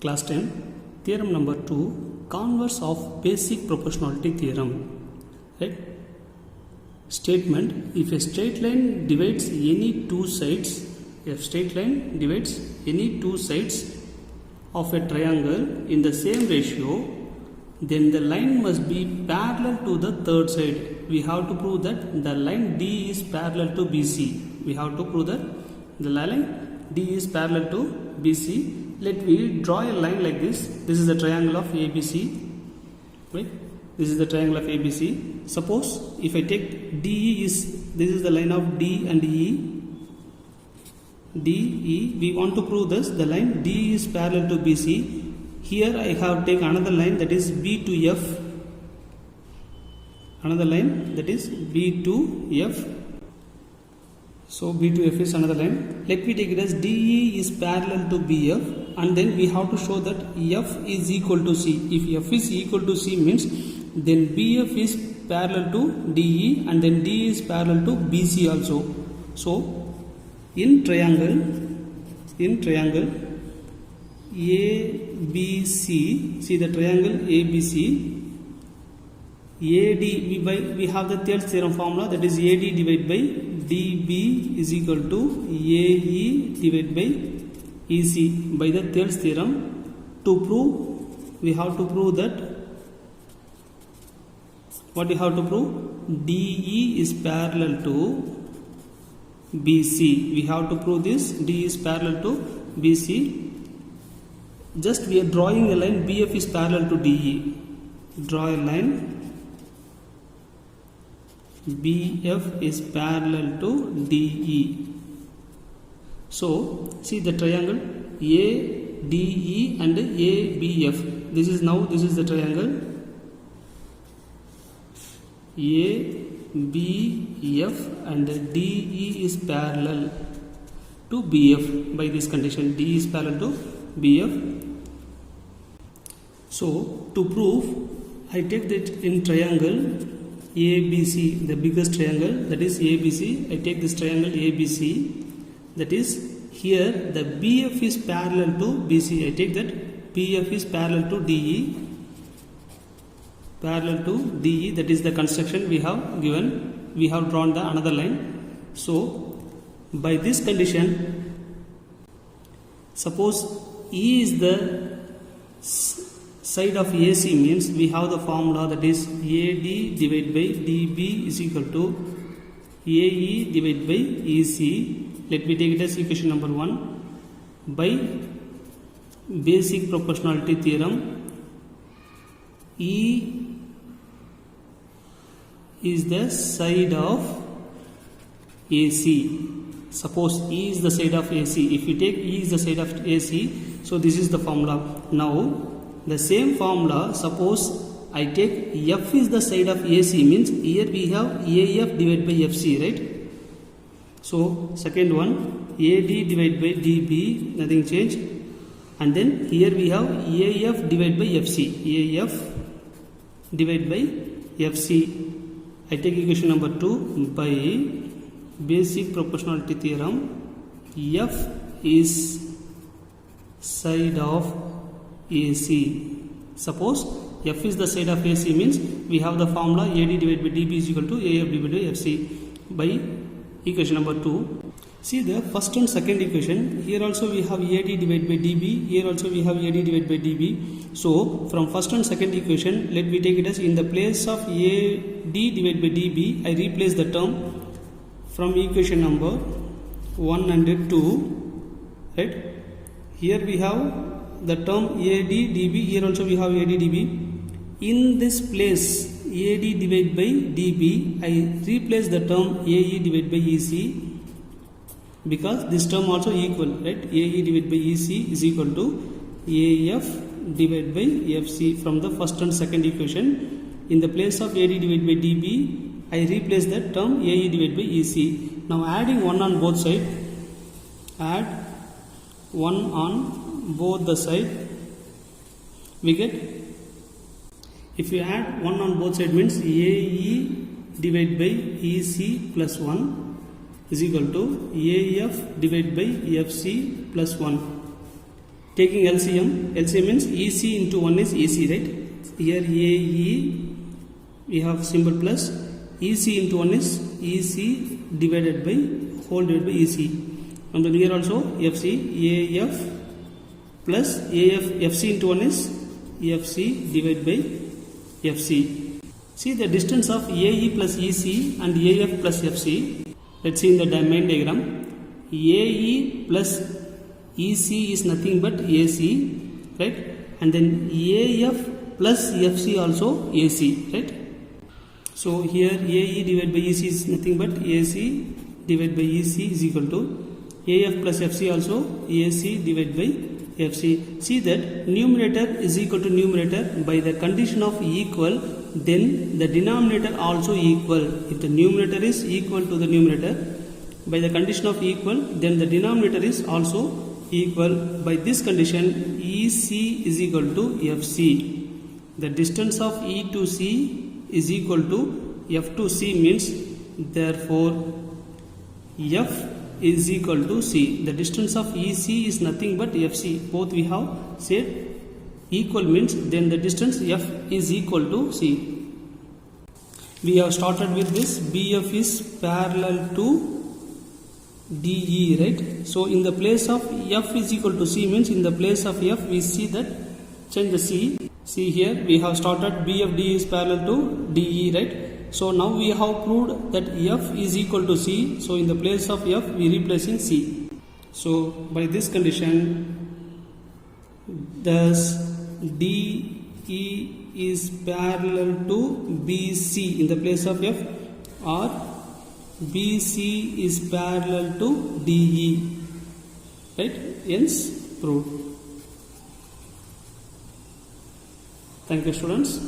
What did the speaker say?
Class 10, theorem number 2, converse of basic proportionality theorem. Right? Statement: if a straight line divides any two sides, of a triangle in the same ratio, then the line must be parallel to the third side. We have to prove that the line D is parallel to BC. We have to prove that the line D is parallel to BC. Let me draw a line like this. This is the triangle of ABC. Right? This is the triangle of ABC. Suppose if I take DE this is the line of D and E. DE, we want to prove this. The line D is parallel to BC. Here I have taken another line, that is B to F. Another line, that is B to F. So B to F is another line. Let me take it as DE is parallel to BF, and then we have to show that F is equal to C. If F is equal to C means then BF is parallel to DE, and then D is parallel to BC also. So in triangle ABC, see the triangle ABC, AD, we have the Thales theorem formula, that is AD divided by DB is equal to AE divided by EC by the Thales theorem. To prove, we have to prove that, what we have to prove? DE is parallel to BC. We have to prove this. D is parallel to BC. Just we are drawing a line. BF is parallel to DE. Draw a line. BF is parallel to DE. So see the triangle ADE and ABF. This is the triangle ABF, and DE is parallel to BF. By this condition, D is parallel to BF. So to prove, I take that in triangle ABC, the biggest triangle, that is ABC. I take this triangle ABC, that is here the BF is parallel to BC. I take that BF is parallel to DE. Parallel to DE, that is the construction we have given. We have drawn the another line. So by this condition, suppose E is the side of AC, means we have the formula, that is AD divided by DB is equal to AE divided by EC. Let me take it as equation number 1. By basic proportionality theorem, E is the side of AC. Suppose E is the side of AC. If you take E is the side of AC, so this is the formula. Now the same formula, suppose I take F is the side of AC, means here we have AF divided by FC, right? So second one, AD divided by DB, nothing change, and then here we have AF divided by FC. AF divided by FC. I take equation number 2. By basic proportionality theorem, F is side of AC. Suppose F is the side of AC, means we have the formula AD divided by DB is equal to AF divided by FC by equation number 2. See the first and second equation. Here also we have AD divided by DB. Here also we have AD divided by DB. So from first and second equation, let me take it as in the place of AD divided by DB, I replace the term from equation number 1 and 2. Right? Here we have the term AD DB. Here also we have AD DB. In this place AD divided by DB, I replace the term AE divided by EC, because this term also equal, right? AE divided by EC is equal to AF divided by FC from the first and second equation. In the place of AD divided by DB, I replace that term AE divided by EC. Now adding 1 on both sides, add 1 on both the side, we get, if you add 1 on both sides means AE divided by EC plus 1 is equal to AF divided by FC plus 1. taking LCM means EC into 1 is EC, right? Here AE, we have symbol plus, EC into 1 is EC divided by EC. And then here also FC, AF plus AF, FC into 1 is FC divided by FC. See the distance of AE plus EC and AF plus FC. Let's see in the main diagram. AE plus EC is nothing but AC, right? And then AF plus FC also AC, right? So here AE divided by EC is nothing but AC divided by EC is equal to AF plus FC also AC divided by FC. See that numerator is equal to numerator by the condition of equal, then the denominator also equal. If the numerator is equal to the numerator by the condition of equal, then the denominator is also equal. By this condition, EC is equal to FC. The distance of E to C is equal to F to C means, therefore F is equal to C. The distance of EC is nothing but FC. Both we have said equal means, then the distance F is equal to C. We have started with this. BF is parallel to DE, right? So in the place of F is equal to C means, in the place of F we see that change the C. See here we have started BFD is parallel to DE, right? So now we have proved that F is equal to C. So in the place of F we replacing C. So by this condition, thus DE is parallel to BC in the place of F, or BC is parallel to DE, right? Hence proved. Thank you, students.